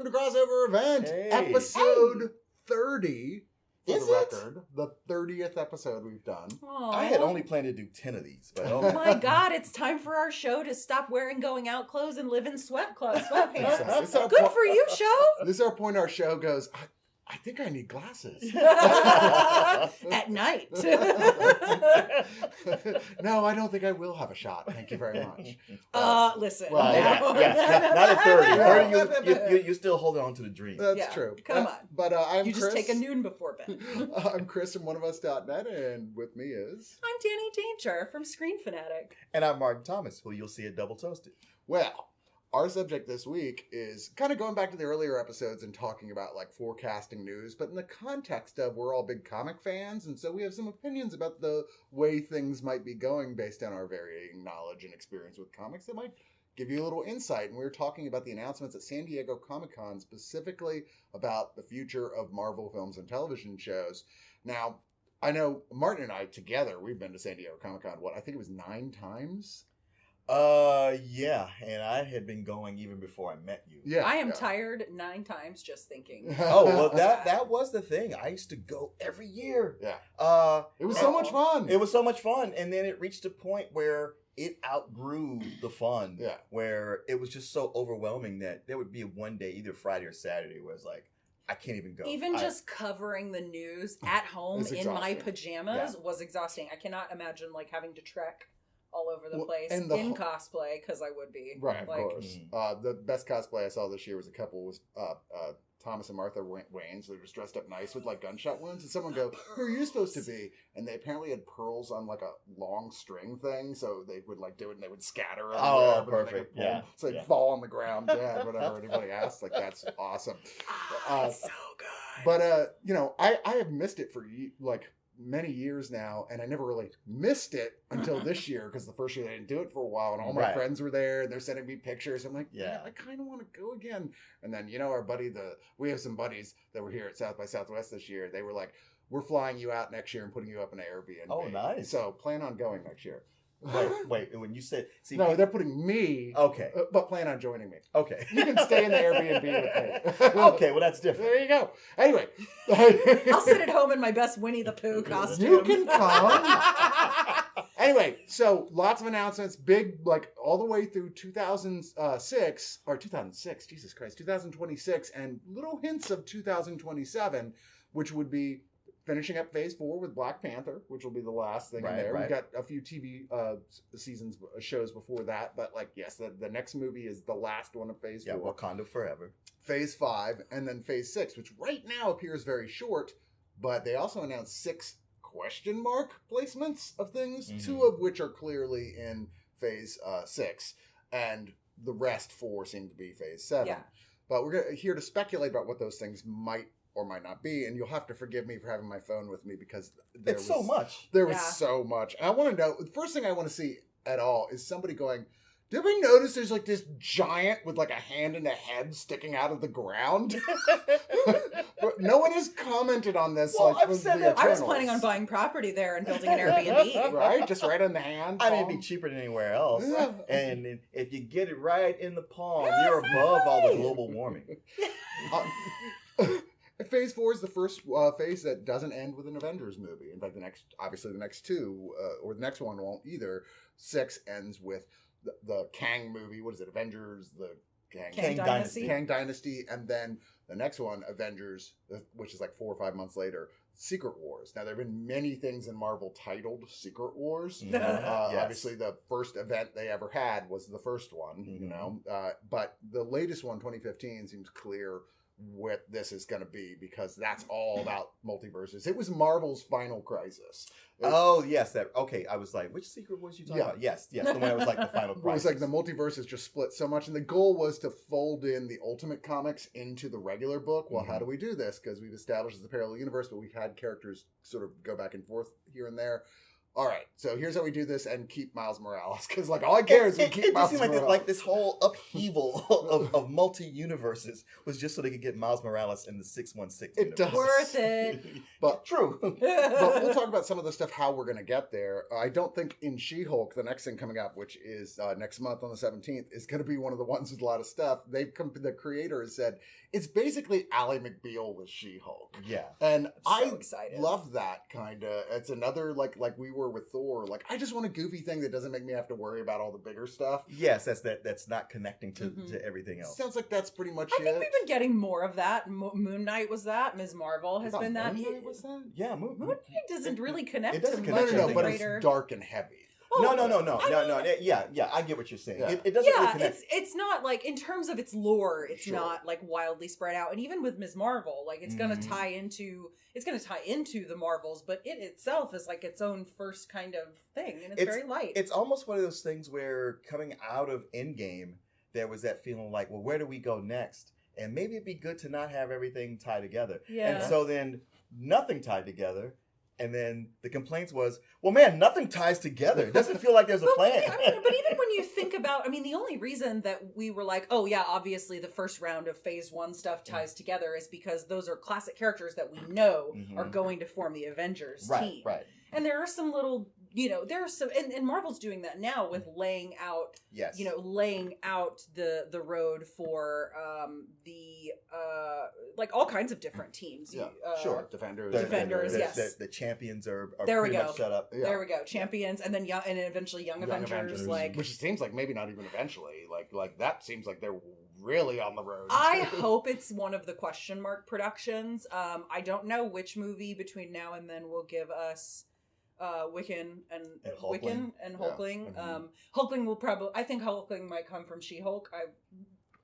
welcome to Crossover Event, episode 30. For the record, the 30th episode we've done. Aww. I had only planned to do 10 of these, but oh my God, it's time for our show to stop wearing going out clothes and live in sweatpants. Good for you, show. This is our point. Our show goes, I think I need glasses. At night. No, I don't think I will have a shot. Thank you very much. Listen. Well, not at 30. You're still holding on to the dream. That's true. Come on. But I'm you Chris. just take a noon before bed. I'm Chris from oneofus.net, and with me is... I'm Danni Danger from Screen Fanatic. And I'm Martin Thomas, who you'll see at Double Toasted. Well, our subject this week is kind of going back to the earlier episodes and talking about like forecasting news, but in the context of we're all big comic fans, and so we have some opinions about the way things might be going based on our varying knowledge and experience with comics that might give you a little insight. And we were talking about the announcements at San Diego Comic-Con, specifically about the future of Marvel films and television shows. Now, I know Martin and I together, we've been to San Diego Comic-Con, I think it was 9 times? Yeah, and I had been going even before I met you. Yeah, I am tired 9 times just thinking. Oh, well, that was the thing. I used to go every year. Yeah. It was so much fun. It was so much fun, and then it reached a point where it outgrew the fun. Yeah. Where it was just so overwhelming that there would be one day, either Friday or Saturday, where it's like, I can't even go. Even just covering the news at home in my pajamas was exhausting. I cannot imagine like having to trek all over the place in cosplay, because I would be. Right, of course. The best cosplay I saw this year was a couple was Thomas and Martha Wayne, so they were just dressed up nice with like gunshot wounds, and someone go, who are you supposed to be? And they apparently had pearls on like a long string thing, so they would like do it and they would scatter everywhere. Oh, perfect. Yeah. So they'd fall on the ground dead whenever anybody asked. Like, that's awesome. It's so good. But, I have missed it for like many years now, and I never really missed it until this year, because the first year they didn't do it for a while, and all my friends were there and they're sending me pictures. I'm like, yeah, I kind of want to go again. And then our buddy, we have some buddies that were here at South by Southwest this year. They were like, we're flying you out next year and putting you up in an Airbnb. Oh, nice. So plan on going next year. Wait, when you said... No, they're putting me... Okay. But plan on joining me. Okay. You can stay in the Airbnb with me. Okay, well, that's different. There you go. Anyway. I'll sit at home in my best Winnie the Pooh costume. You can come. Anyway, so lots of announcements, big, like all the way through 2006, or 2006, Jesus Christ, 2026, and little hints of 2027, which would be finishing up Phase 4 with Black Panther, which will be the last thing in there. We've got a few TV shows before that, but yes, the next movie is the last one of Phase 4. Yeah, Wakanda Forever. Phase 5, and then Phase 6, which right now appears very short, but they also announced 6 question mark placements of things, 2 of which are clearly in Phase 6, and the rest 4 seem to be Phase 7. Yeah. But we're here to speculate about what those things might or might not be, and you'll have to forgive me for having my phone with me, because there was so much. There was so much. And I want to know, the first thing I want to see at all is somebody going, did we notice there's like this giant with like a hand and a head sticking out of the ground? No one has commented on this. Well, I've said that. I was planning on buying property there and building an Airbnb. Right? Just right in the hand. I mean, it'd be cheaper than anywhere else. And if you get it right in the palm, you're above all the global warming. Phase 4 is the first phase that doesn't end with an Avengers movie. In fact, the next 2, or the next one won't either. 6 ends with the Kang movie. What is it? Avengers, the Kang Dynasty. Kang Dynasty, and then the next one, Avengers, which is like 4 or 5 months later, Secret Wars. Now, there have been many things in Marvel titled Secret Wars. Yes. Obviously, the first event they ever had was the first one, but the latest one, 2015, seems clear what this is going to be, because that's all about multiverses. It was Marvel's final crisis. Yes. Okay, I was like, which Secret Wars you talking about? Yes, the one that was like the final crisis. It was like the multiverses just split so much, and the goal was to fold in the Ultimate Comics into the regular book. Well, how do we do this? Because we've established the parallel universe, but we've had characters sort of go back and forth here and there. all right, so here's how we do this and keep Miles Morales. Because, like, all I care is we keep Miles Morales. Like this whole upheaval of multi-universes was just so they could get Miles Morales in the 616 universe. Does. Worth it. But true. But we'll talk about some of the stuff, how we're going to get there. I don't think in She-Hulk, the next thing coming up, which is next month on the 17th, is going to be one of the ones with a lot of stuff. The creator has said, it's basically Ally McBeal with She-Hulk. Yeah. And I excited. love that kind of. It's another, like we were with Thor. Like, I just want a goofy thing that doesn't make me have to worry about all the bigger stuff. Yes, that's not connecting to everything else. Sounds like that's pretty much I think we've been getting more of that. Moon Knight was that. Ms. Marvel has been that. Moon Knight was that? Yeah, Moon Knight doesn't really connect. It doesn't to connect much to of the but greater... it's dark and heavy. No. Yeah, I get what you're saying. Yeah. It doesn't really connect. It's not like, in terms of its lore, it's Sure. not like wildly spread out. And even with Ms. Marvel, like it's gonna tie into the Marvels, but it itself is like its own first kind of thing, and it's very light. It's almost one of those things where coming out of Endgame, there was that feeling like, well, where do we go next? And maybe it'd be good to not have everything tied together. Yeah. And so then nothing tied together. And then the complaints was, well, man, nothing ties together. It doesn't feel like there's a plan. But even when you think about, the only reason that we were like, oh yeah, obviously the first round of Phase 1 stuff ties together is because those are classic characters that we know are going to form the Avengers team. Right. And there are some little, there are some, and Marvel's doing that now with laying out, laying out the road for like all kinds of different teams. Yeah, sure. Defenders, yes. The champions are there pretty we go. much set up. Yeah. There we go. Champions, and then and eventually Young Avengers, like, which seems like maybe not even eventually. Like that seems like they're really on the road. I hope it's one of the question mark productions. I don't know which movie between now and then will give us Hulkling. Yeah. Hulkling will probably. I think Hulkling might come from She-Hulk.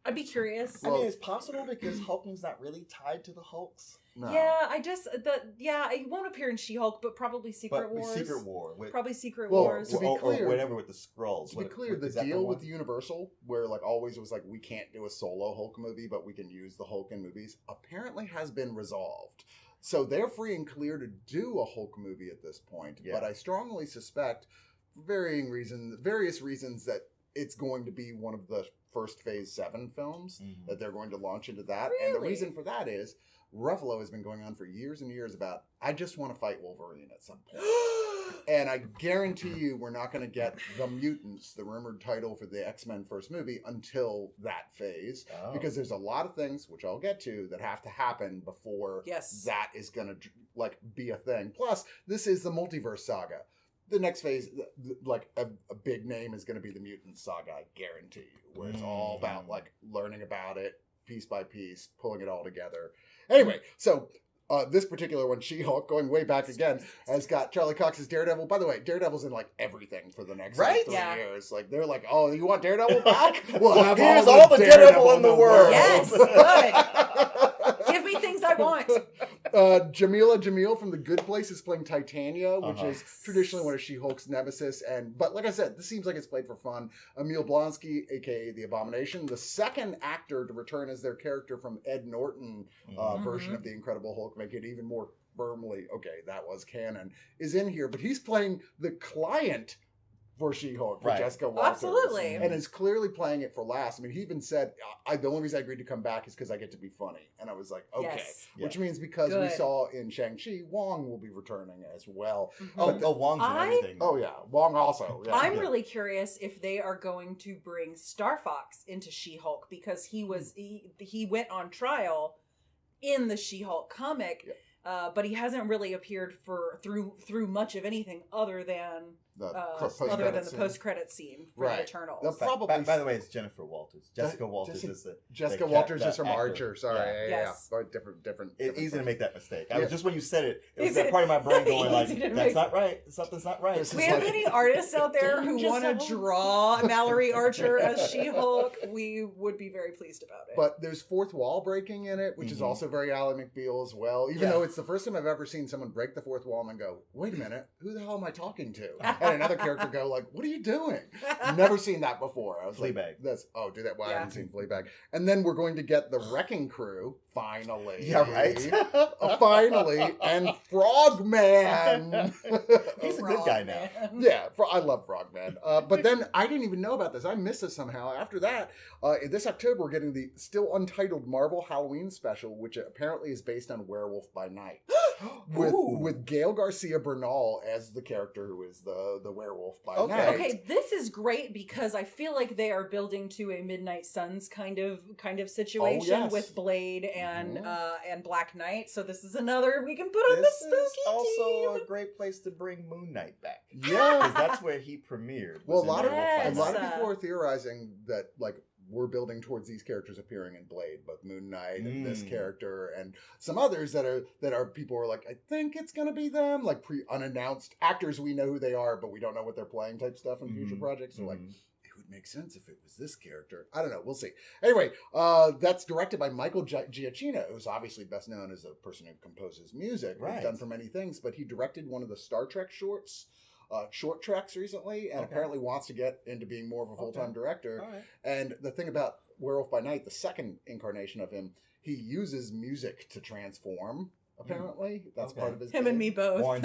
I'd be curious. It's possible because Hulkling's not really tied to the Hulks. No. Yeah, it won't appear in She-Hulk, but probably Secret Wars. Secret War. Probably Secret Wars. To be clear, or whatever with the Skrulls. To be clear, the deal with Universal, where like always it was like, we can't do a solo Hulk movie, but we can use the Hulk in movies, apparently has been resolved. So they're free and clear to do a Hulk movie at this point. Yeah. But I strongly suspect, for various reasons, that it's going to be one of the first Phase 7 films that they're going to launch into that. Really? And the reason for that is Ruffalo has been going on for years and years about, I just want to fight Wolverine at some point. And I guarantee you we're not going to get The Mutants, the rumored title for the X-Men first movie, until that phase. Oh. Because there's a lot of things, which I'll get to, that have to happen before that is going to like be a thing. Plus, this is the multiverse saga. The next phase, like a big name, is going to be the Mutant Saga, I guarantee you, where it's all about like learning about it piece by piece, pulling it all together. Anyway, so this particular one, She-Hulk, going way back again, has got Charlie Cox's Daredevil. By the way, Daredevil's in like everything for the next 3 years. Like they're like, oh, you want Daredevil back? Well, here's all the Daredevil in the world. Yes, good. Give me things I want. Jamila Jamil from The Good Place is playing Titania, which is traditionally one of She-Hulk's nemesis. But like I said, this seems like it's played for fun. Emil Blonsky, aka The Abomination, the second actor to return as their character from Ed Norton version of The Incredible Hulk, make it even more firmly, okay, that was canon, is in here. But he's playing the client for She-Hulk, for Jessica Walters. Absolutely. And is clearly playing it for laughs. I mean, he even said, the only reason I agreed to come back is because I get to be funny. And I was like, okay. Yes. Which means because we saw in Shang-Chi, Wong will be returning as well. Wong's in everything. Oh, yeah. Wong also. Yeah. I'm really curious if they are going to bring Star Fox into She-Hulk, because he went on trial in the She-Hulk comic. Yeah. But he hasn't really appeared through much of anything other than the post-credit scene for Eternals. By the way, it's Jennifer Walters. Jessica Walters is from Archer. Sorry, yeah. Different. It's easy to make that mistake. I was just when you said it, it was that part of my brain going like, "That's not right. Something's not right." We have any artists out there who want to draw Mallory Archer as She-Hulk? We would be very pleased about it. But there's fourth wall breaking in it, which is also very Ally McBeal as well. Even though it's the first time I've ever seen someone break the fourth wall and go, "Wait a minute, who the hell am I talking to?" And another character go like, "What are you doing?" Never seen that before. I was Fleabag. Like, "Do that?" Well, I haven't seen Fleabag. And then we're going to get the Wrecking Crew finally. Yeah, right. Finally, and Frogman. He's a good guy now. Yeah, I love Frogman. But then I didn't even know about this. I missed this somehow. After that, this October, we're getting the still untitled Marvel Halloween special, which apparently is based on Werewolf by Night. with Gail Garcia Bernal as the character who is the werewolf by night. Okay, this is great because I feel like they are building to a Midnight Suns kind of situation with Blade and Black Knight. So this is another we can put on the spooky This is also team. a great place to bring Moon Knight back. Yeah, because that's where he premiered. Well, a lot of Werewolf. people are theorizing that we're building towards these characters appearing in Blade, both Moon Knight and this character, and some others that are people are like, I think it's gonna be them, like unannounced actors. We know who they are, but we don't know what they're playing type stuff in future projects. So like, it would make sense if it was this character. I don't know. We'll see. Anyway, that's directed by Michael Giacchino, who's obviously best known as the person who composes music. Right. He's done for many things, but he directed one of the Star Trek short treks recently, and apparently wants to get into being more of a full-time director. Right. And the thing about Werewolf by Night, the second incarnation of him, he uses music to transform. Apparently, that's part of his. Him and me both.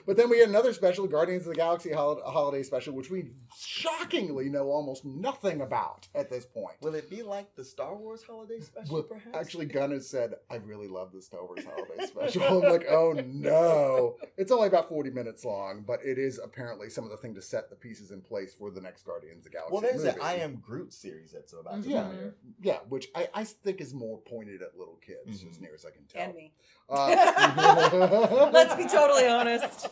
But then we had another special, Guardians of the Galaxy holiday special, which we shockingly know almost nothing about at this point. Will it be like the Star Wars holiday special, perhaps? Actually, Gunn has said, I really love the Star Wars holiday special. I'm like, oh no. It's only about 40 minutes long, but it is apparently some of the thing to set the pieces in place for the next Guardians of the Galaxy Well, there's movie. an I Am Groot series that's about to premiere. Yeah, which I think is more pointed at little kids, as near as I can tell. And me. Let's be totally honest.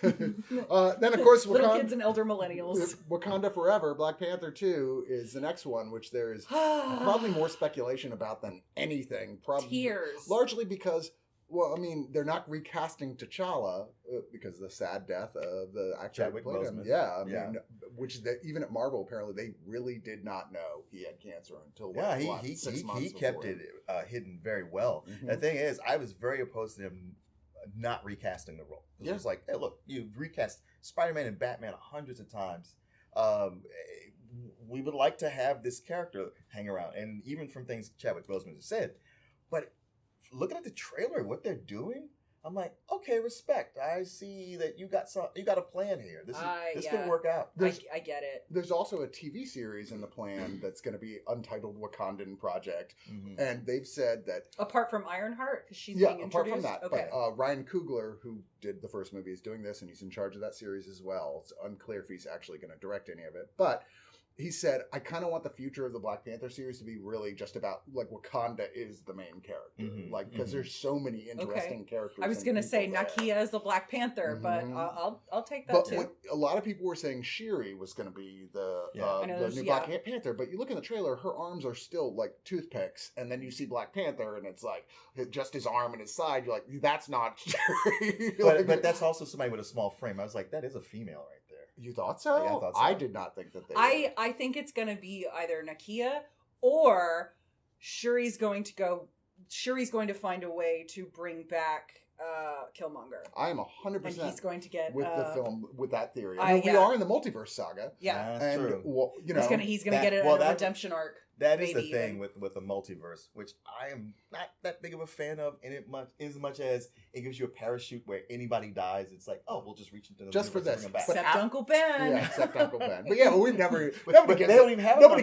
Then, of course, little kids and elder millennials. Wakanda Forever, Black Panther 2 is the next one, which there is probably more speculation about than anything. Tears. Largely because, well, I mean, they're not recasting T'Challa because of the sad death of the actor who played him. Yeah, I mean, which even at Marvel, apparently, they really did not know he had cancer until he 6 months he kept it hidden very well. The thing is, I was very opposed to him not recasting the role. It was like, hey, look, you've recast Spider-Man and Batman hundreds of times. We would like to have this character hang around, and even from things Chadwick Boseman has said, but looking at the trailer, what they're doing, I'm like, okay, respect. I see that you got a plan here. This could work out. I get it. There's also a TV series in the plan that's going to be Untitled Wakandan Project, and they've said that apart from Ironheart, because she's being introduced. Apart from that, okay. But Ryan Coogler, who did the first movie, is doing this, and he's in charge of that series as well. It's unclear if he's actually going to direct any of it, but he said, I kind of want the future of the Black Panther series to be really just about, like, Wakanda is the main character. Because there's so many interesting characters. I was going to say Nakia is the Black Panther, but I'll take that too. But a lot of people were saying Shuri was going to be the new Black Panther, but you look in the trailer, her arms are still like toothpicks, and then you see Black Panther, and it's like just his arm and his side. You're like, that's not Shuri. but that's also somebody with a small frame. I was like, that is a female right there. You thought so? Yeah, I thought so. I did not think that they were. I think it's going to be either Nakia or Shuri's going to find a way to bring back Killmonger. I am 100%. And he's going to get with the film with that theory. I mean, we are in the multiverse saga. Yeah, that's true. Well, you know, he's going to get a redemption arc. That is the thing with the multiverse, which I am not that big of a fan of, as much as it gives you a parachute where anybody dies. It's like, oh, we'll just reach into the just for this, except Uncle Ben. Yeah, except Uncle Ben. But yeah, we've never. Nobody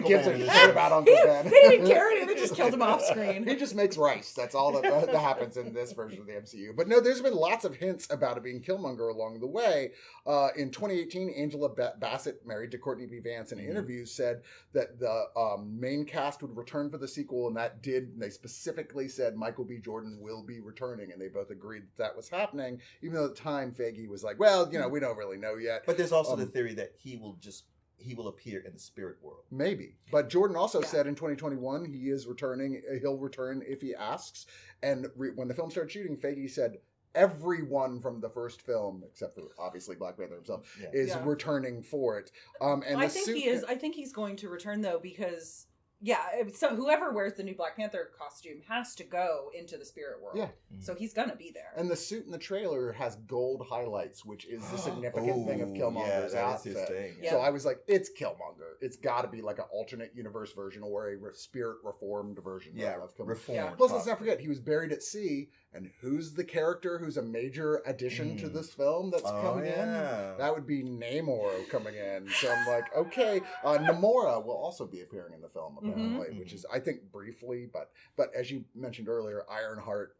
gives a shit about Uncle Ben. They didn't even care anything. They just killed him off screen. He just makes rice. That's all that happens in this version of the MCU. But no, there's been lots of hints about it being Killmonger along the way. In 2018, Angela Bassett, married to Courtney B. Vance, in interviews said that the main cast would return for the sequel, and that did. And they specifically said Michael B. Jordan will be returning, and they both agreed that was happening. Even though at the time Feige was like, "Well, you know, we don't really know yet." But there's also the theory that he will appear in the spirit world. Maybe. But Jordan also said in 2021 he is returning. He'll return if he asks. And when the film started shooting, Feige said everyone from the first film, except for obviously Black Panther himself, is returning for it. And I think he is. I think he's going to return though, because Yeah, so whoever wears the new Black Panther costume has to go into the spirit world. Yeah. So he's gonna be there. And the suit in the trailer has gold highlights, which is the significant thing of Killmonger's outfit. His thing. So I was like, it's Killmonger. It's got to be like an alternate universe version or a spirit reformed version of Killmonger. Reformed. Plus, let's not forget, he was buried at sea. And who's the character who's a major addition to this film that's coming in? That would be Namor coming in. So I'm like, okay. Namora will also be appearing in the film, apparently, which is, I think, briefly. But as you mentioned earlier, Ironheart,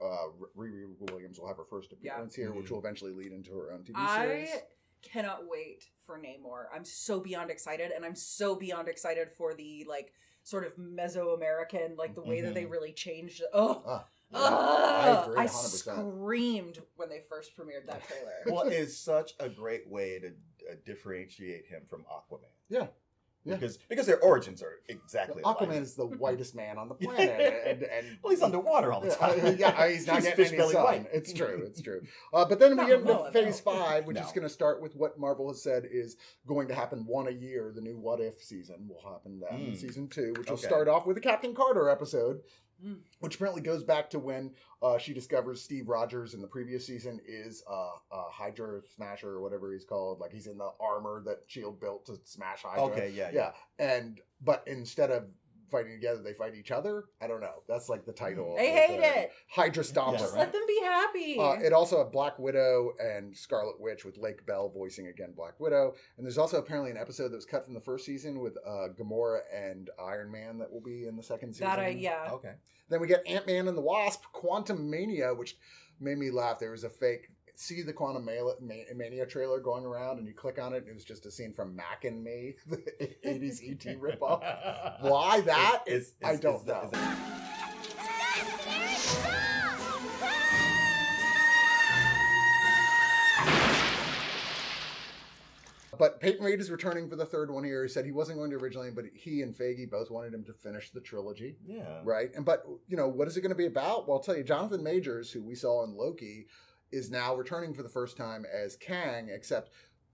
Riri Williams will have her first appearance here, which will eventually lead into her own TV series. I cannot wait for Namor. I'm so beyond excited, and I'm so beyond excited for the, like, sort of Mesoamerican, like, the way that they really changed. I agree, 100%. I screamed when they first premiered that trailer. Well, it's such a great way to differentiate him from Aquaman. Yeah. Because their origins are exactly Aquaman alike. is the whitest man on the planet, and well, he's underwater all the time. He's not getting any sun. White. It's true. But then we get into Phase 5, which is going to start with what Marvel has said is going to happen one a year. The new What If season will happen then in Season 2, which will start off with a Captain Carter episode. Which apparently goes back to when she discovers Steve Rogers in the previous season is a Hydra Smasher or whatever he's called. Like he's in the armor that S.H.I.E.L.D. built to smash Hydra. Okay, yeah. But instead of fighting together, they fight each other. I don't know. That's like the title. They hate it. Hydra Stomper. Just let them be happy. It also had Black Widow and Scarlet Witch with Lake Bell voicing again Black Widow. And there's also apparently an episode that was cut from the first season with Gamora and Iron Man that will be in the second season. Okay. Then we get Ant-Man and the Wasp, Quantum Mania, which made me laugh. There was a fake see the Quantum Mania trailer going around, and you click on it, and it was just a scene from Mac and Me, the 80s E.T. ripoff. Why that? I don't know. But Peyton Reed is returning for the third one here. He said he wasn't going to originally, but he and Feige both wanted him to finish the trilogy. Yeah. Right? But, what is it going to be about? Well, I'll tell you, Jonathan Majors, who we saw in Loki, is now returning for the first time as Kang, except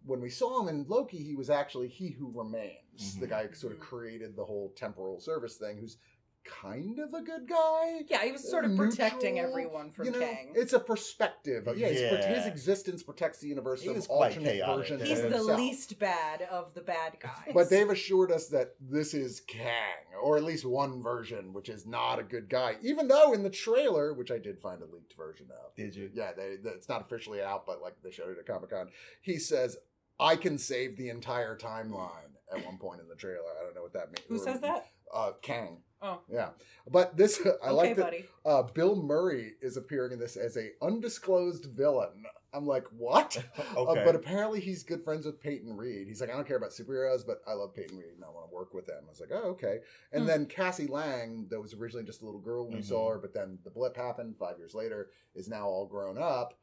when we saw him in Loki, he was actually He Who Remains, the guy who sort of created the whole temporal service thing, who's kind of a good guy. Yeah, he was sort of protecting everyone from Kang. It's a perspective. His existence protects the universe of alternate versions. He's the least bad of the bad guys. But they've assured us that this is Kang, or at least one version, which is not a good guy. Even though in the trailer, which I did find a leaked version of. Did you? Yeah, it's not officially out, but like they showed it at Comic-Con. He says, I can save the entire timeline at one point in the trailer. I don't know what that means. Who says that? Kang. Oh. Yeah. But this, I like that buddy. Bill Murray is appearing in this as a undisclosed villain. I'm like, what? Okay. But apparently he's good friends with Peyton Reed. He's like, I don't care about superheroes, but I love Peyton Reed and I want to work with him. I was like, oh, okay. And then Cassie Lang, that was originally just a little girl when we saw her, but then the blip happened 5 years later, is now all grown up.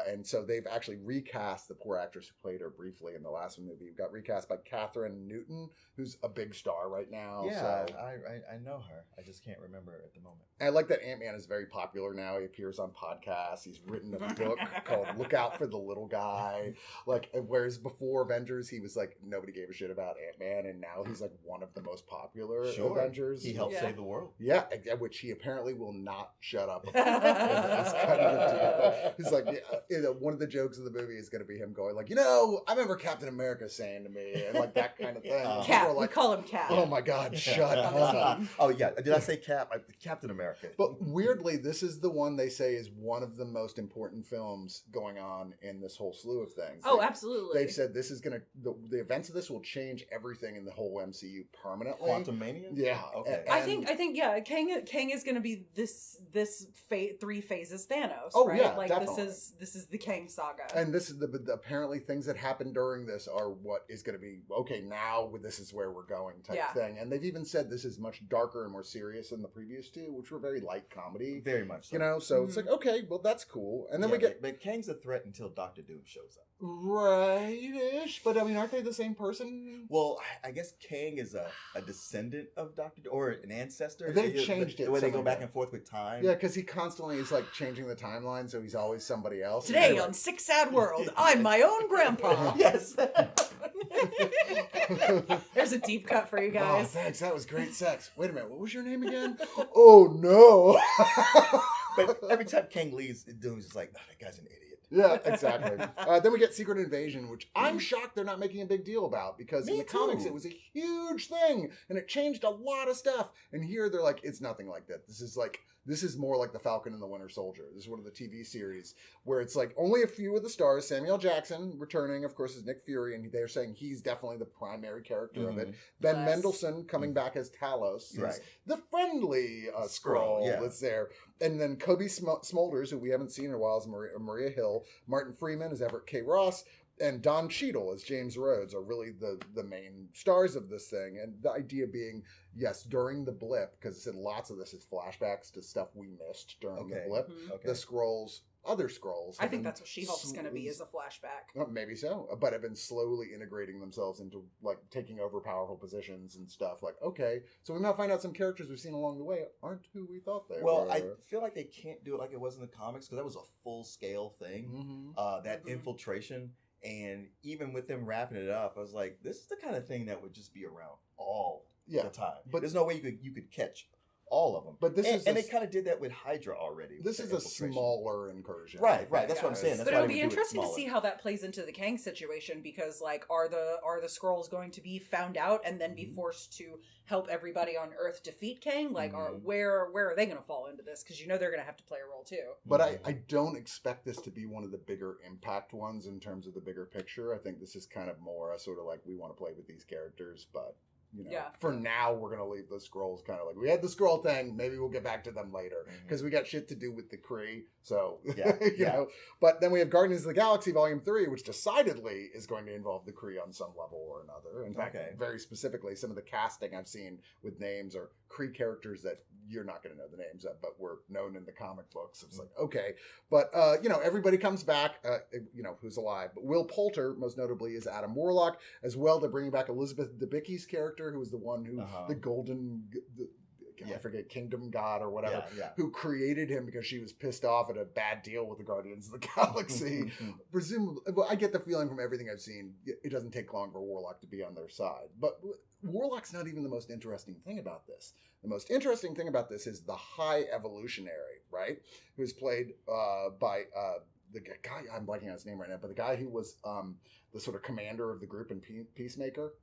And so they've actually recast the poor actress who played her briefly in the last movie. We've got recast by Catherine Newton, who's a big star right now. Yeah, so. I know her. I just can't remember at the moment. I like that Ant-Man is very popular now. He appears on podcasts. He's written a book called Look Out for the Little Guy. Like, whereas before Avengers, he was like, nobody gave a shit about Ant-Man, and now he's like one of the most popular Avengers. He helped save the world. Yeah, which he apparently will not shut up about. It's kind of the deal. He's like, one of the jokes of the movie is going to be him going like, I remember Captain America saying to me, and like that kind of thing. Cap. We call him Cap. Oh my God, shut up. Oh yeah, did I say Cap? Captain America. But weirdly, this is the one they say is one of the most important films going on in this whole slew of things. Oh, absolutely. They've said this is going to, the events of this will change everything in the whole MCU permanently. Quantum Mania? Yeah. Okay. I think, Kang is going to be this 3 phases Thanos. Oh, right? yeah, like definitely. This is the Kang saga. And this is apparently things that happen during this are what is going to be, okay, now this is where we're going type thing. And they've even said this is much darker and more serious than the previous two, which were very light comedy. Very much so. So it's like, okay, well, that's cool. And then we get... But Kang's a threat until Doctor Doom shows up. Right-ish. But, I mean, aren't they the same person? Well, I guess Kang is a descendant of Doctor Doom, or an ancestor. They've changed it. Where they go back and forth with time. Yeah, because he constantly is, like, changing the timeline, so he's always somebody else. Today on Sick Sad World, I'm my own grandpa. Yes. There's a deep cut for you Wow, guys. thanks. That was great sex. Wait a minute. What was your name again? Oh, no. But every time Kang leaves, Doom's just like, oh, that guy's an idiot. Yeah, exactly. Then we get Secret Invasion, which I'm shocked they're not making a big deal about because in Me the comics too. it was a huge thing and it changed a lot of stuff. And here they're like, it's nothing like that. This is more like the Falcon and the Winter Soldier. This is one of the TV series where it's like only a few of the stars. Samuel Jackson returning, of course, as Nick Fury, and they're saying he's definitely the primary character of it. Ben Yes. Mendelsohn coming back as Talos, Right. is the friendly Skrull, Skrull that's there. And then Kobe Smulders, who we haven't seen in a while, is Maria Hill. Martin Freeman is Everett K. Ross. And Don Cheadle as James Rhodes are really the main stars of this thing. And the idea being, yes, during the blip, because it said lots of this is flashbacks to stuff we missed during the blip, Okay. the Skrulls, other Skrulls. I think that's what She-Hulk's going to be, is a flashback. Maybe so, but have been slowly integrating themselves into like taking over powerful positions and stuff. Like, okay, so we now find out some characters we've seen along the way aren't who we thought they were. Well, I feel like they can't do it like it was in the comics because that was a full scale thing. Mm-hmm. That infiltration, and even with them wrapping it up, I was like, this is the kind of thing that would just be around all the time. But there's no way you could catch all of them. But this and they kind of did that with Hydra already. This is a smaller incursion, right? That's what I'm saying. That's but why it'll they be would do it interesting to smaller. see how that plays into the Kang situation, because like, are the Skrulls going to be found out and then be forced to help everybody on Earth defeat Kang? Like, where are they going to fall into this? Because they're going to have to play a role too. But I don't expect this to be one of the bigger impact ones in terms of the bigger picture. I think this is kind of more a sort of like, we want to play with these characters, but for now we're gonna leave the Skrulls kind of like, we had the Skrull thing, maybe we'll get back to them later because we got shit to do with the Kree. So you know. But then we have Guardians of the Galaxy Volume 3, which decidedly is going to involve the Kree on some level or another. In fact, very specifically, some of the casting I've seen with names are Kree characters that you're not going to know the names of, but were known in the comic books. It's like, okay, but everybody comes back. Who's alive? But Will Poulter, most notably, is Adam Warlock. As well, they're bringing back Elizabeth Debicki's character, who was the one who the Golden. I forget, Kingdom God or whatever, who created him because she was pissed off at a bad deal with the Guardians of the Galaxy. Presumably, I get the feeling from everything I've seen, it doesn't take long for Warlock to be on their side. But Warlock's not even the most interesting thing about this. The most interesting thing about this is the High Evolutionary, right? Who's played by the guy, I'm blanking on his name right now, but the guy who was the sort of commander of the group in Peacemaker.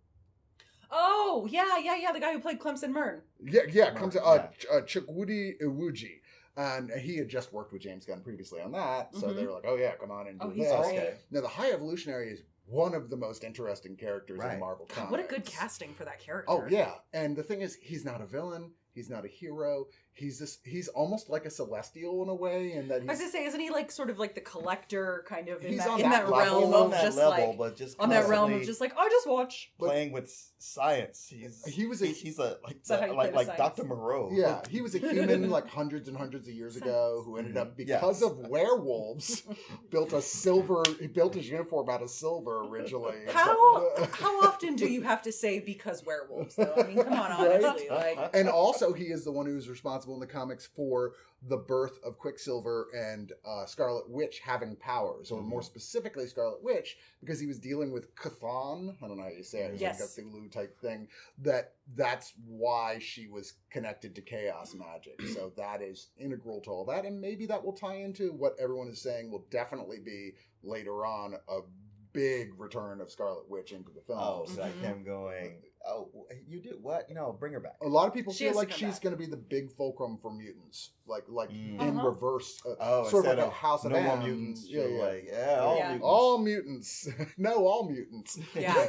Oh, yeah. The guy who played Clemson Mern. Chukwudi Iwuji. And he had just worked with James Gunn previously on that. So they were like, oh, yeah, come on and do this. Great. Now, the High Evolutionary is one of the most interesting characters in Marvel Comics. What a good casting for that character. Oh, yeah. And the thing is, he's not a villain. He's not a hero. He's almost like a Celestial in a way, and that I was gonna say, isn't he like sort of like the Collector kind of in He's that, on in that that level. realm on of that just level, like but just on that realm of just like, I just watch playing with science. He's like Dr. Moreau. Yeah, he was a human like hundreds and hundreds of years ago who ended up, because of werewolves, built his uniform out of silver originally. How often do you have to say because werewolves though? I mean, come on, honestly. Like, and also he is the one who's responsible in the comics for the birth of Quicksilver and Scarlet Witch having powers, or more specifically Scarlet Witch, because he was dealing with Chthon. I don't know how you say it. It's like a Cthulhu type thing. That's why she was connected to chaos magic. So that is integral to all that, and maybe that will tie into what everyone is saying will definitely be later on a big return of Scarlet Witch into the film. Oh, so like him going, oh, you do what? No, bring her back. A lot of people feel like she's going to be the big fulcrum for mutants, like in reverse, sort of like a House of no M. more mutants. All mutants. No, all mutants. Yeah.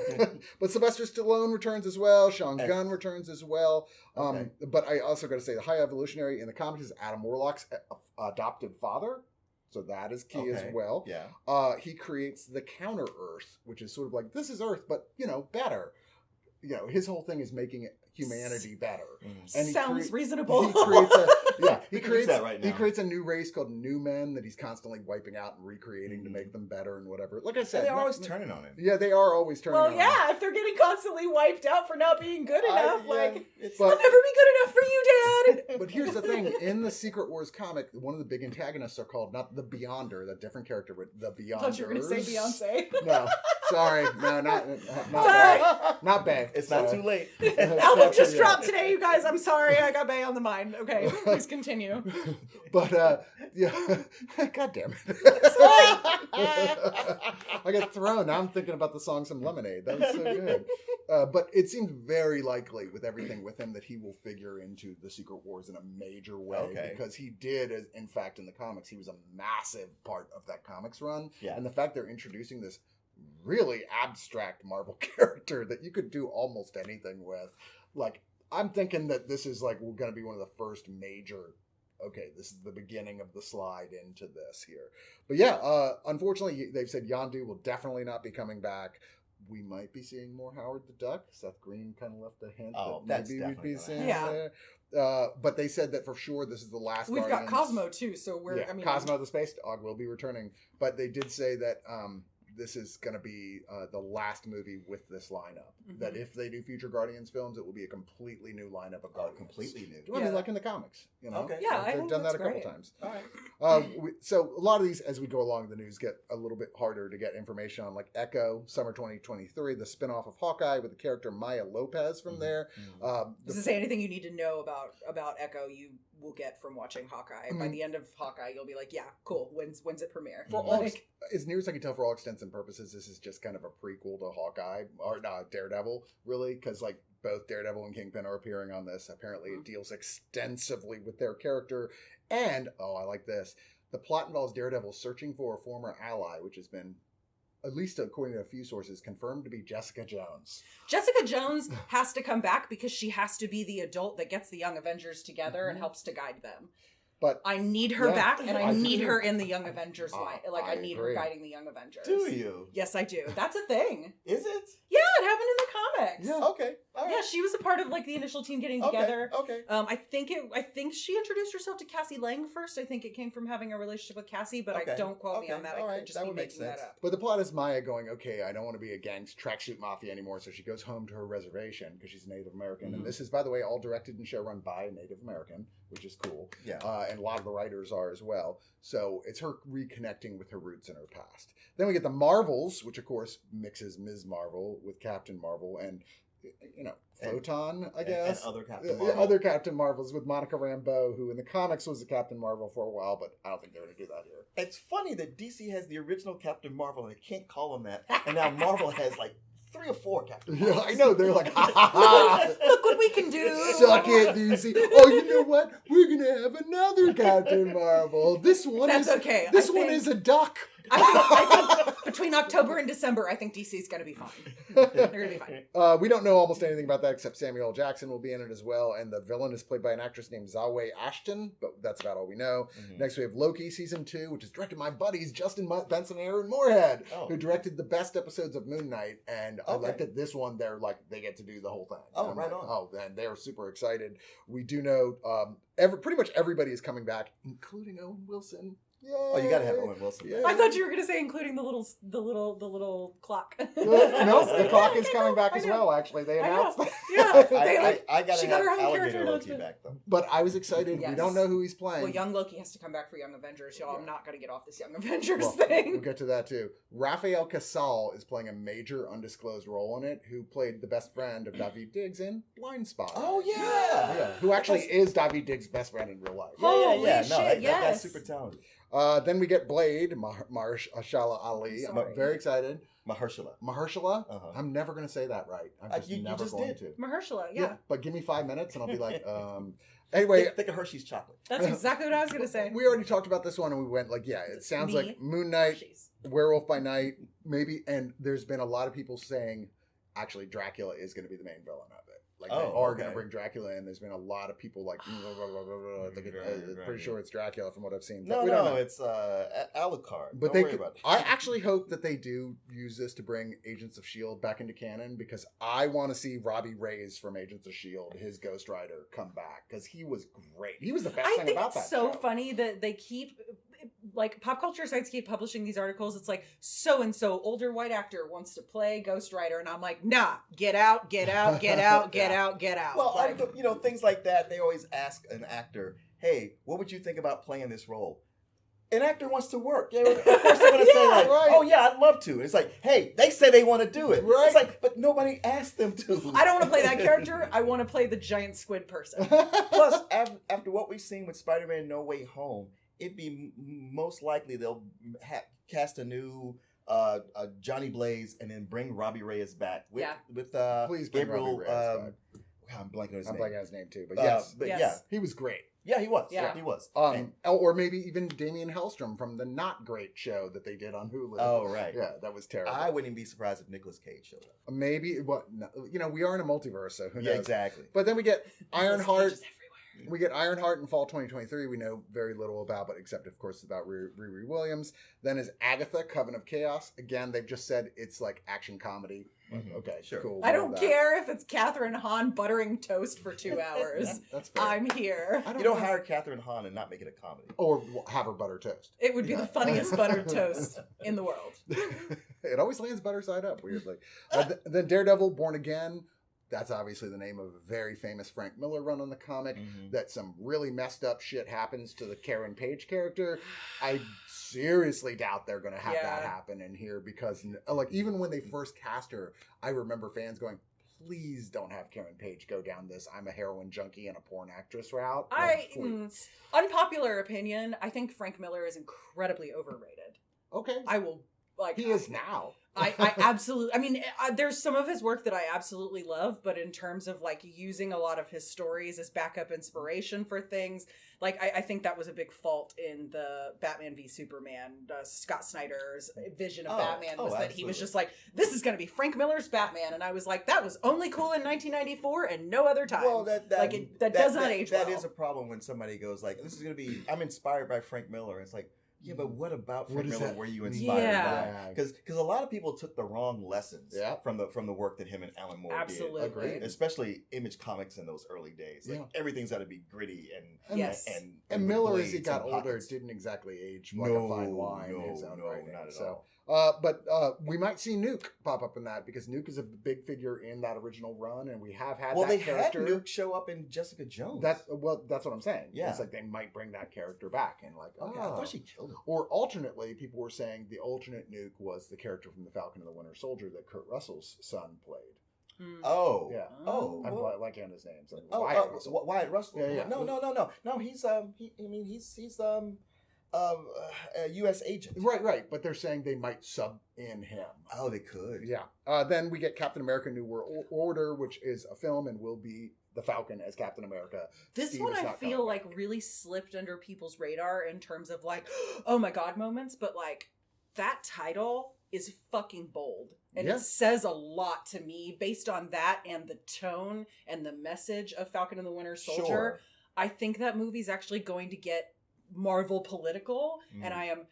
But Sylvester Stallone returns as well. Sean Gunn returns as well. But I also got to say, the High Evolutionary in the comics is Adam Warlock's adopted father. So that is key as well. Yeah. He creates the counter Earth, which is sort of like, this is Earth, but, better. His whole thing is making humanity better. And sounds reasonable. He creates a new race called New Men that he's constantly wiping out and recreating to make them better and whatever. Like I said, and they're always turning on him. Yeah, they are always turning on him. Well, yeah, if they're getting constantly wiped out for not being good enough, I'll never be but, good enough for you, Dad. But here's the thing: in the Secret Wars comic, one of the big antagonists are called not the Beyonder, that different character, but the Beyonders. I thought you were going to say Beyonce. No. Sorry, no, not Sorry. Bay. Not Bay. It's not too late. Album just dropped today, you guys. I'm sorry, I got Bay on the mind. Okay, please continue. But yeah, God damn it! I got thrown. Now I'm thinking about the song "Some Lemonade." That was so good. But it seems very likely with everything with him that he will figure into the Secret Wars in a major way because he did, in fact, in the comics, he was a massive part of that comics run. Yeah. And the fact they're introducing this really abstract Marvel character that you could do almost anything with, like, I'm thinking that this is like going to be one of the first major. Okay, this is the beginning of the slide into this here. But yeah, unfortunately, they've said Yondu will definitely not be coming back. We might be seeing more Howard the Duck. Seth Green kind of left a hint that maybe we'd be seeing there. But they said that for sure this is the last We've Guardians. got Cosmo too, so we're... I mean, Cosmo the Space Dog will be returning. But they did say that this is going to be the last movie with this lineup. Mm-hmm. That if they do future Guardians films, it will be a completely new lineup of Guardians. Completely new. I mean, like in the comics, you know? Okay. Yeah, they've done that a couple times. All right. So a lot of these, as we go along, the news get a little bit harder to get information on, like Echo, summer 2023, the spinoff of Hawkeye with the character Maya Lopez from there. Mm-hmm. Does it say anything you need to know about Echo you will get from watching Hawkeye? By the end of Hawkeye, you'll be like, yeah, cool. When's it premiere? For all, as near as I can tell, for all extents and purposes, this is just kind of a prequel to Hawkeye, or Daredevil, really, because like both Daredevil and Kingpin are appearing on this. Apparently, it deals extensively with their character, and I like this. The plot involves Daredevil searching for a former ally, which has been, at least according to a few sources, confirmed to be Jessica Jones. Jessica Jones has to come back because she has to be the adult that gets the Young Avengers together and helps to guide them. But I need her back, and I need her in the Young Avengers line. Like, I need her guiding the Young Avengers. Do you? Yes, I do. That's a thing. Is it? Yeah, it happened in the comics. Yeah. Okay. All right. Yeah, she was a part of like the initial team getting together. Okay. I think she introduced herself to Cassie Lang first. I think it came from having a relationship with Cassie, but I don't quote me on that. I could just be making that up. But the plot is Maya going, okay, I don't want to be a tracksuit mafia anymore, so she goes home to her reservation because she's Native American. Mm-hmm. And this is, by the way, all directed and show run by a Native American, which is cool. Yeah. And a lot of the writers are as well. So it's her reconnecting with her roots and her past. Then we get the Marvels, which of course mixes Ms. Marvel with Captain Marvel and, you know, Photon, I guess. And other Captain Marvel. Other Captain Marvels with Monica Rambeau, who in the comics was a Captain Marvel for a while, but I don't think they're going to do that here. It's funny that DC has the original Captain Marvel and they can't call him that. And now Marvel has like 3 or 4 Captain Marvels. Yeah, I know. They're like, ha ha ha. Look what we can do. Suck it, DC. Oh, you know what? We're going to have another Captain Marvel. This one That's okay. This one is a duck. I think between October and December, I think DC's going to be fine. They're going to be fine. We don't know almost anything about that except Samuel L. Jackson will be in it as well, and the villain is played by an actress named Zawe Ashton, but that's about all we know. Mm-hmm. Next, we have Loki Season 2, which is directed by my buddies Justin Benson and Aaron Moorhead, who directed the best episodes of Moon Knight, and I like that this one, they get to do the whole thing. Oh, right on. Oh, and they're super excited. We do know pretty much everybody is coming back, including Owen Wilson. Yay. Oh, you gotta have Owen Wilson. Yeah. I thought you were gonna say including the little clock. No, the clock is coming back as well. Actually, they announced that. Yeah, I gotta have alligator Loki back though. But I was excited. Yes. We don't know who he's playing. Well, young Loki has to come back for Young Avengers, y'all. I'm not gonna get off this Young Avengers thing. We'll get to that too. Raphael Casal is playing a major undisclosed role in it. Who played the best friend of David Diggs in Blind Spot? Oh yeah. Who actually is David Diggs' best friend in real life? Holy shit! No, yes. that's super talented. Then we get Blade, Mahershala Ali. I'm very excited. Mahershala. Uh-huh. I'm never going to say that right. I'm just never going to. Mahershala, yeah. But give me 5 minutes and I'll be like, Anyway. Think of Hershey's chocolate. That's exactly what I was going to say. We already talked about this one and we went like, yeah, it sounds like Moon Knight, Werewolf by Night, maybe. And there's been a lot of people saying, actually, Dracula is going to be the main villain of it. Like, they are going to bring Dracula in. There's been a lot of people like, pretty sure it's Dracula from what I've seen. But it's Alucard. But don't worry about it. I actually hope that they do use this to bring Agents of S.H.I.E.L.D. back into canon because I want to see Robbie Reyes from Agents of S.H.I.E.L.D., his Ghost Rider, come back because he was great. He was the best thing about that show. I think it's so funny that they keep... Like, pop culture sites keep publishing these articles. It's like, so-and-so, older white actor wants to play Ghost Rider. And I'm like, nah, get out, get out, get out, get out, get out. Well, like, things like that, they always ask an actor, hey, what would you think about playing this role? an actor wants to work. Yeah, of course they're going to say like, right. oh yeah, I'd love to. It's like, hey, they say they want to do it. Right. It's like, but nobody asked them to. I don't want to play that character. I want to play the giant squid person. Plus, after what we've seen with Spider-Man No Way Home, it'd be most likely they'll cast a new Johnny Blaze and then bring Robbie Reyes back with Please bring Gabriel. Robbie Reyes back. I'm blanking on his I'm name. blanking on his name too, but yes. Yes. He was great. Yeah, he was. Yeah. Yeah, he was. Or maybe even Damian Hellstrom from the not great show that they did on Hulu. Oh, right. Yeah, that was terrible. I wouldn't even be surprised if Nicolas Cage showed up. Maybe, no, we are in a multiverse, so who knows? Yeah, exactly. But then we get Ironheart. Cages everywhere. We get Ironheart in fall 2023. We know very little about, but except of course about Riri Williams. Then is Agatha, Coven of Chaos. Again, they've just said it's like action comedy. Mhm. Okay, Sure. cool. I love don't that. care if it's Catherine Hahn buttering toast for 2 hours. That's fair. I'm here. I You don't hire Catherine Hahn and not make it a comedy. or have her butter toast. It would be the funniest buttered toast in the world. It always lands butter side up, weirdly. Then Daredevil, Born Again. That's obviously the name of a very famous Frank Miller run on the comic. Mhm. That some really messed up shit happens to the Karen Page character. I seriously doubt they're going to have that happen in here because, like, even when they first cast her, I remember fans going, please don't have Karen Page go down this I'm a heroin junkie and a porn actress route. Like, please. Unpopular opinion, I think Frank Miller is incredibly overrated. Okay. I will, like... He is now. I absolutely, I mean, there's some of his work that I absolutely love, but in terms of like using a lot of his stories as backup inspiration for things, like I think that was a big fault in the Batman v Superman, Scott Snyder's vision of Batman was that he was just like, this is going to be Frank Miller's Batman, and I was like, that was only cool in 1994 and no other time. Well, that does not age well. That is a problem when somebody goes like, this is going to be, I'm inspired by Frank Miller. It's like, yeah, but what about Frank Miller were you inspired by? Because a lot of people took the wrong lessons from the work that him and Alan Moore Absolutely. did. Agreed. Especially Image Comics in those early days. Like everything's got to be gritty and Miller, as blades he got and older, pockets. didn't exactly age like a fine wine in his own writing. Not at so. all. But we might see Nuke pop up in that because Nuke is a big figure in that original run, and we have had that character. Had Nuke show up in Jessica Jones. That's what I'm saying. Yeah. It's like they might bring that character back and like, I thought she killed him. Or alternately, people were saying the alternate Nuke was the character from the Falcon and the Winter Soldier that Kurt Russell's son played. Oh, yeah. Oh, I'm blanking on his name. So Wyatt Russell. Wyatt Russell. Yeah. No. He's he's a U.S. agent. Right. But they're saying they might sub in him. Oh, they could. Yeah. Then we get Captain America: New World Order, which is a film and will be the Falcon as Captain America. This Steve one is I not feel coming like back. really slipped under people's radar in terms of like, oh my god moments, but like that title is fucking bold. And it says a lot to me based on that and the tone and the message of Falcon and the Winter Soldier. Sure. I think that movie's actually going to get Marvel political, and I am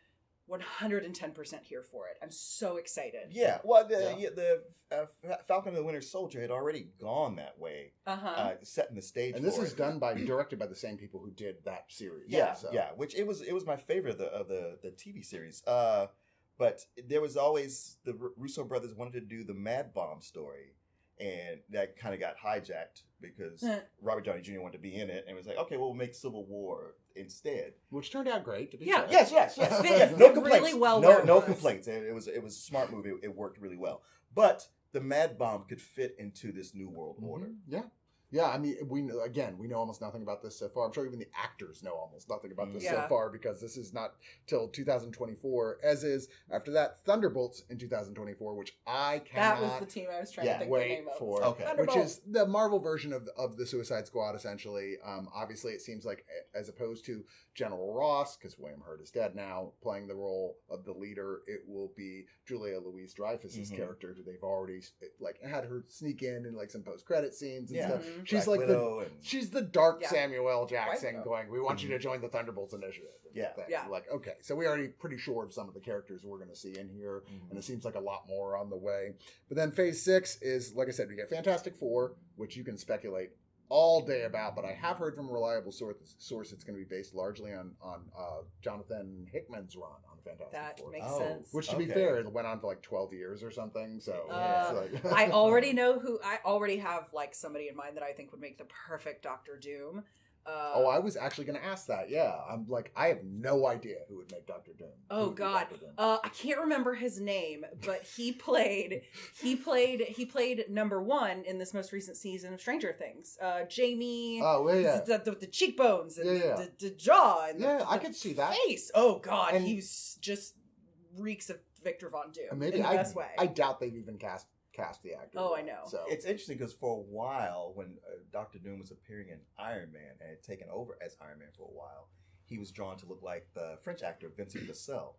110% here for it. I'm so excited. Yeah, well, the Falcon and the Winter Soldier had already gone that way, setting the stage. And this is directed by the same people who did that series. Yeah. Which it was my favorite of the TV series. But there was always the Russo brothers wanted to do the Mad Bomb story, and that kind of got hijacked because Robert Downey Jr. wanted to be in it, and was like, okay, we'll make Civil War instead, which turned out great. To be fair. Yes. No complaints. Really well. No complaints. It was a smart movie. It worked really well. But the Mad Bomb could fit into this New World Order. Yeah. I mean, we know almost nothing about this so far. I'm sure even the actors know almost nothing about this so far because this is not till 2024. As is after that Thunderbolts in 2024, which I cannot. That was the team I was trying to think the name of. For. Okay. Which is the Marvel version of the Suicide Squad, essentially. Obviously, it seems like as opposed to General Ross, because William Hurt is dead now, playing the role of the leader, it will be Julia Louis-Dreyfus's character, who they've already like had her sneak in like some post-credit scenes and stuff. She's Black like Widow she's the dark Samuel L. Jackson going, we want you to join the Thunderbolts Initiative. Like, okay, so we already pretty sure of some of the characters we're going to see in here, and it seems like a lot more on the way. But then Phase 6 is, like I said, we get Fantastic Four, which you can speculate all day about, but I have heard from a reliable source it's going to be based largely on Jonathan Hickman's run on Fantastic Four. That makes sense. Which, to be fair, it went on for like 12 years or something. So it's like I already know I already have like somebody in mind that I think would make the perfect Doctor Doom. I was actually going to ask that. Yeah, I'm like, I have no idea who would make Doctor Doom. Oh God, I can't remember his name, but he played number one in this most recent season of Stranger Things. Jamie. Oh yeah. The cheekbones and Yeah. the jaw and I could see that face. Oh God, And- he's just reeks of Victor Von Doom maybe in the best way. I doubt they've even cast the actor. Oh, yet, I know. So It's interesting because for a while, when Doctor Doom was appearing in Iron Man and had taken over as Iron Man for a while, he was drawn to look like the French actor Vincent Cassel.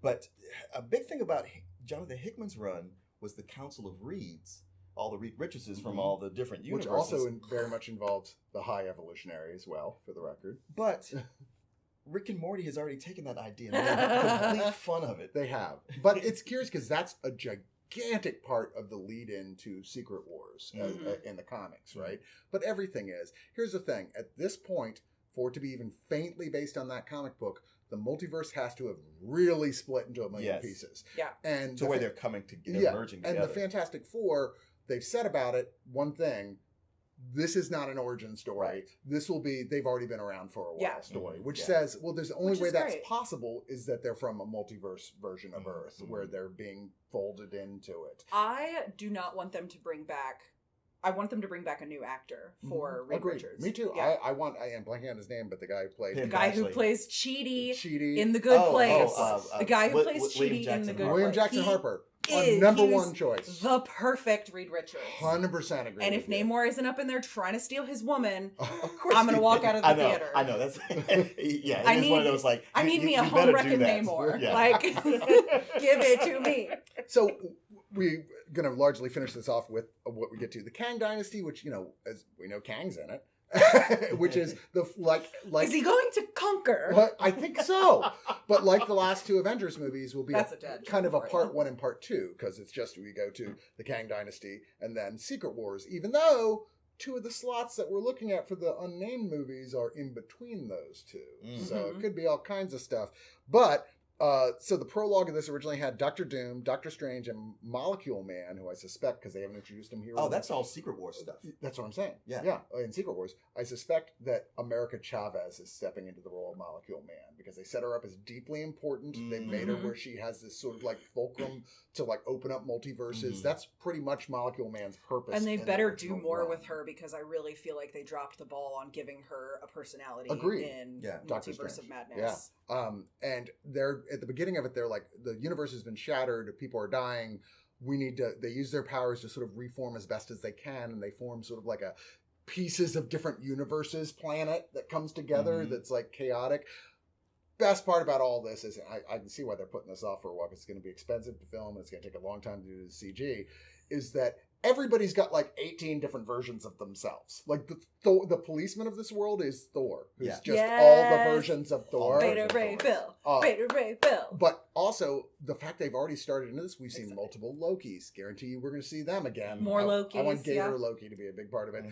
But a big thing about Jonathan Hickman's run was the Council of Reeds, all the Reed Richardses from all the different universes. which also very much involves the High Evolutionary as well, for the record. But Rick and Morty has already taken that idea and made complete fun of it. They have. But it's curious because that's a gigantic part of the lead in to Secret Wars in the comics, right? But everything is. Here's the thing. At this point, for it to be even faintly based on that comic book, the multiverse has to have really split into a million pieces. Yeah. And To where they're coming together, merging together. And the Fantastic Four, they've said about it one thing. This is not an origin story. Right. This will be, they've already been around for a while story, which Yeah. says, well, there's the only way that's great. possible is that they're from a multiverse version of Earth where they're being folded into it. I do not want them to bring back. I want them to bring back a new actor for Reed Agreed. Richards. Me too. Yeah. I am blanking on his name, but the guy who played the Him. guy who Ashley. plays Chidi Cheaty. in The Good Place. the the guy who plays William Chidi in Jackson The Good Harper. William Place. Jackson He Harper. is- A number he one is choice. The perfect Reed Richards. 100% agree. And with if you. Namor isn't up in there trying to steal his woman, Of course, I'm gonna walk out of the theater. I know. That's yeah. I It is need- one of those like. I you- need me you a better home do wrecking that. Namor. Yeah. Like, give it to me. So we're going to largely finish this off with what we get to. The Kang Dynasty, which, as we know, Kang's in it, which is the, like. Is he going to conquer? Well, I think so. But like the last two Avengers movies will be That's a dead kind of a joke for part you. 1 and part 2, because it's just we go to the Kang Dynasty and then Secret Wars, even though 2 of the slots that we're looking at for the unnamed movies are in between those 2. So it could be all kinds of stuff. But so the prologue of this originally had Doctor Doom, Doctor Strange, and Molecule Man, who I suspect, because they haven't introduced him here. Oh, that's all Secret Wars stuff. That's what I'm saying. Yeah. Yeah. In Secret Wars, I suspect that America Chavez is stepping into the role of Molecule Man because they set her up as deeply important. They made her where she has this sort of like fulcrum to like open up multiverses. That's pretty much Molecule Man's purpose. And they in the better do original more run. with her because I really feel like they dropped the ball on giving her a personality Agreed. in Doctor Multiverse Strange. of Madness. And they're at the beginning of it, they're like, the universe has been shattered, people are dying. They use their powers to sort of reform as best as they can, and they form sort of like a pieces of different universes planet that comes together that's like chaotic. Best part about all this is I can see why they're putting this off for a while. It's going to be expensive to film, and it's going to take a long time to do the CG. Is that everybody's got like 18 different versions of themselves. Like the policeman of this world is Thor, who's just all the versions of Thor. Beta Ray Bill. Beta Ray Bill. But also the fact they've already started into this, we've seen multiple Lokis. Guarantee you we're going to see them again. More I Lokis, want Gator yeah. Loki to be a big part of it.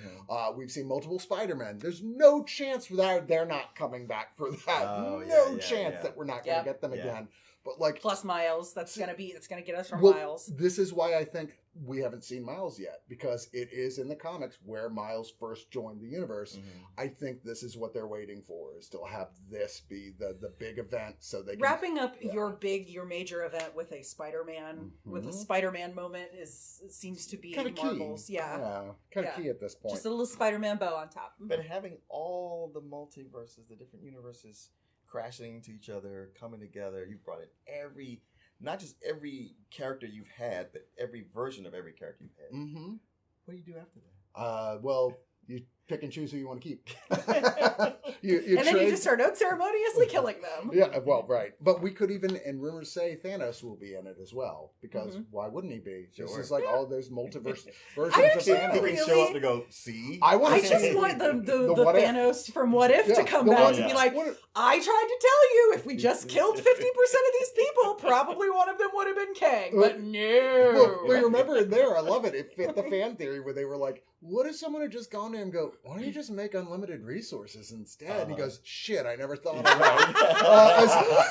We've seen multiple Spider-Men. There's no chance without they're not coming back for that. Oh, no yeah, chance yeah. that we're not going to get them again. But like Plus Miles. That's gonna get us from well, Miles. This is why I think we haven't seen Miles yet, because it is in the comics where Miles first joined the universe. I think this is what they're waiting for, is to have this be the big event, so they can Wrapping up your major event with a Spider-Man with a Spider-Man moment seems to be kind of Marvel's. key. Kind of key at this point. Just a little Spider-Man bow on top. But having all the multiverses, the different universes crashing into each other, coming together, you brought in not just every character you've had, but every version of every character you've had. What do you do after that? Well, you pick and choose who you want to keep. And then you just start unceremoniously killing them. Yeah, well, right. But we could even, and rumors say Thanos will be in it as well, because why wouldn't he be? This is like all there's multiverse versions of Thanos. He can show up to go, see? I just want the Thanos from What If to come back and be like, I tried to tell you, if we just killed 50% of these people, probably one of them would have been Kang. But no. Well, remember in there, I love it. It fit the fan theory where they were like, what if someone had just gone to him and go, why don't you just make unlimited resources instead? And he goes, shit, I never thought of that.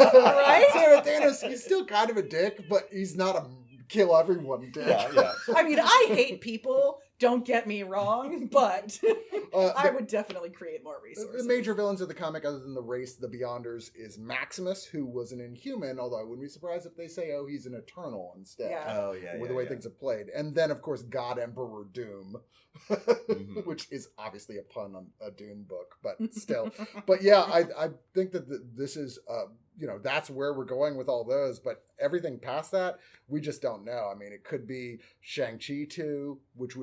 Right? So Thanos, he's still kind of a dick, but he's not a kill everyone, Dick. Yeah. I mean, I hate people. Don't get me wrong, but I would definitely create more resources. The major villains of the comic, other than the race, the Beyonders, is Maximus, who was an Inhuman, although I wouldn't be surprised if they say, oh, he's an Eternal instead. Yeah. Oh, yeah. With the way things have played. And then, of course, God Emperor Doom, which is obviously a pun on a Dune book, but still. But yeah, I think that this is, that's where we're going with all those. But everything past that, we just don't know. I mean, it could be Shang-Chi 2, which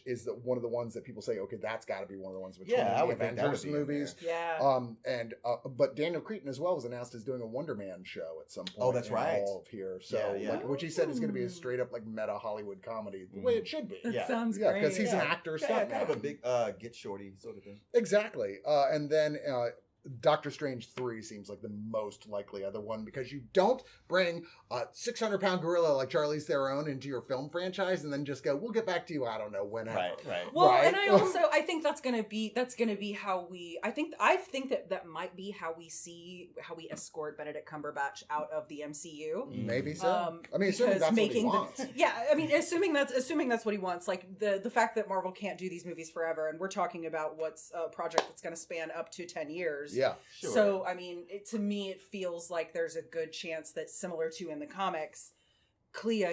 is one of the ones that people say, okay, that's got to be one of the ones between I the would think that would Avengers be in movies. Yeah. But Daniel Cretton as well was announced as doing a Wonder Man show at some point. Oh, that's right. All of here, so which he said is going to be a straight up like meta Hollywood comedy, the way it should be. That sounds Yeah, great. because he's an actor. Kind of a big Get Shorty sort of thing. Exactly. And then Doctor Strange 3 seems like the most likely other one, because you don't bring a 600-pound gorilla like Charlize Theron into your film franchise and then just go, we'll get back to you, I don't know, whenever. Right. Well, right? and I think that's gonna be how we. I think that might be how we escort Benedict Cumberbatch out of the MCU. Maybe so. I mean, assuming that's what he wants. Assuming that's what he wants. Like the fact that Marvel can't do these movies forever, and we're talking about what's a project that's going to span up to 10 years. Yeah. Sure. So, I mean, to me, it feels like there's a good chance that, similar to in the comics, Clea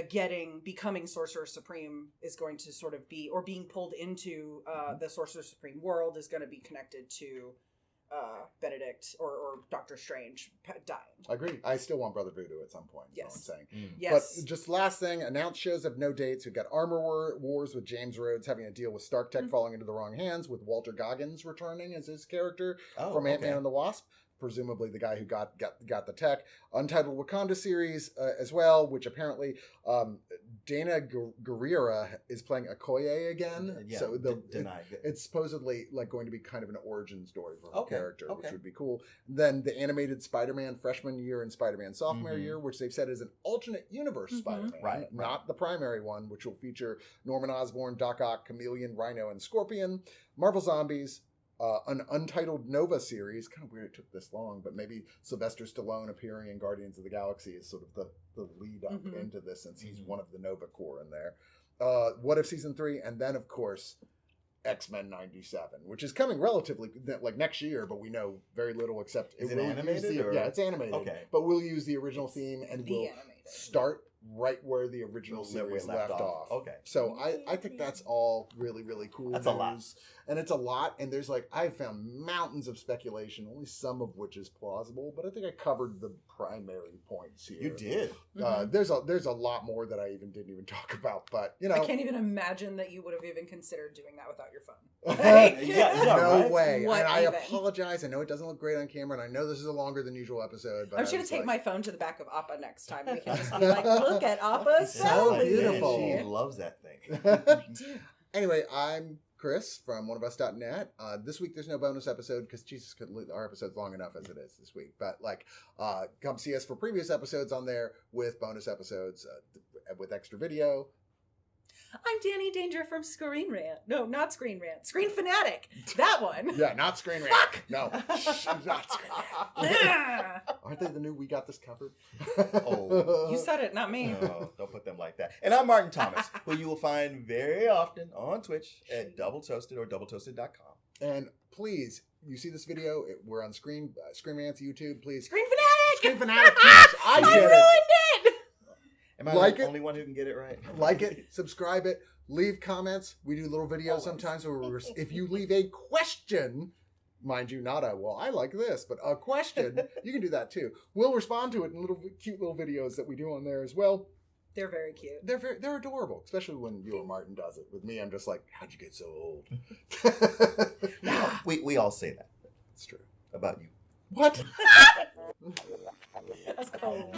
becoming Sorcerer Supreme is going to sort of be, or being pulled into the Sorcerer Supreme world is going to be connected to Benedict or Doctor Strange dying. I agree. I still want Brother Voodoo at some point. Is Yes. what I'm saying. Yes. But just last thing, announced shows have no dates. We've got Armor Wars with James Rhodes having a deal with Stark Tech falling into the wrong hands, with Walter Goggins returning as his character from Ant-Man and the Wasp. Presumably the guy who got the tech. Untitled Wakanda series as well, which apparently Dana Gurira is playing Okoye again. Yeah, so denied. it's supposedly like going to be kind of an origin story for her character, okay. which would be cool. Then the animated Spider-Man freshman year and Spider-Man sophomore year, which they've said is an alternate universe Spider-Man, Right. not the primary one, which will feature Norman Osborn, Doc Ock, Chameleon, Rhino, and Scorpion. Marvel Zombies. An Untitled Nova series. Kind of weird it took this long, but maybe Sylvester Stallone appearing in Guardians of the Galaxy is sort of the lead up into this, since he's one of the Nova Corps in there. What If Season 3, and then, of course, X-Men 97, which is coming relatively, like, next year, but we know very little except... Is it animated? Yeah, it's animated. Okay. But we'll use the original theme, and we'll start right where the original series left off. Okay. So I think that's all really, really cool. That's a lot. And it's a lot, and there's I've found mountains of speculation, only some of which is plausible, but I think I covered the primary points here. You did. There's a lot more that I didn't even talk about, but I can't even imagine that you would have even considered doing that without your phone. No way. What and I even? apologize. I know it doesn't look great on camera, and I know this is a longer than usual episode, but I'm just going to take my phone to the back of Appa next time. We can just be like, look at Appa's So belly. beautiful. She loves that thing. I do. Anyway, I'm Chris from oneofus.net. This week there's no bonus episode because Jesus couldn't leave our episode's long enough as it is this week. But come see us for previous episodes on there with bonus episodes with extra video. I'm Danni Danger from Screen Rant. No, not Screen Rant. Screen Fanatic. That one. Yeah, not Screen Rant. Fuck! No, not Screen Rant. Aren't they the new We Got This Covered? You said it, not me. No, don't put them like that. And I'm Martin Thomas, who you will find very often on Twitch at Double Toasted or doubletoasted.com. And please, you see this video, we're on Screen Rant's YouTube, please. Screen Fanatic! Screen Fanatic, please. I get ruined it! Am I Like the it? only one who can get it right? Like it, subscribe it, leave comments. We do little videos Always. sometimes where if you leave a question, mind you, not I like this, but a question, you can do that too. We'll respond to it in cute little videos that we do on there as well. They're very cute. They're adorable, especially when you or Martin does it. With me, I'm just like, how'd you get so old? We all say that. It's true. About you. What? That's cold.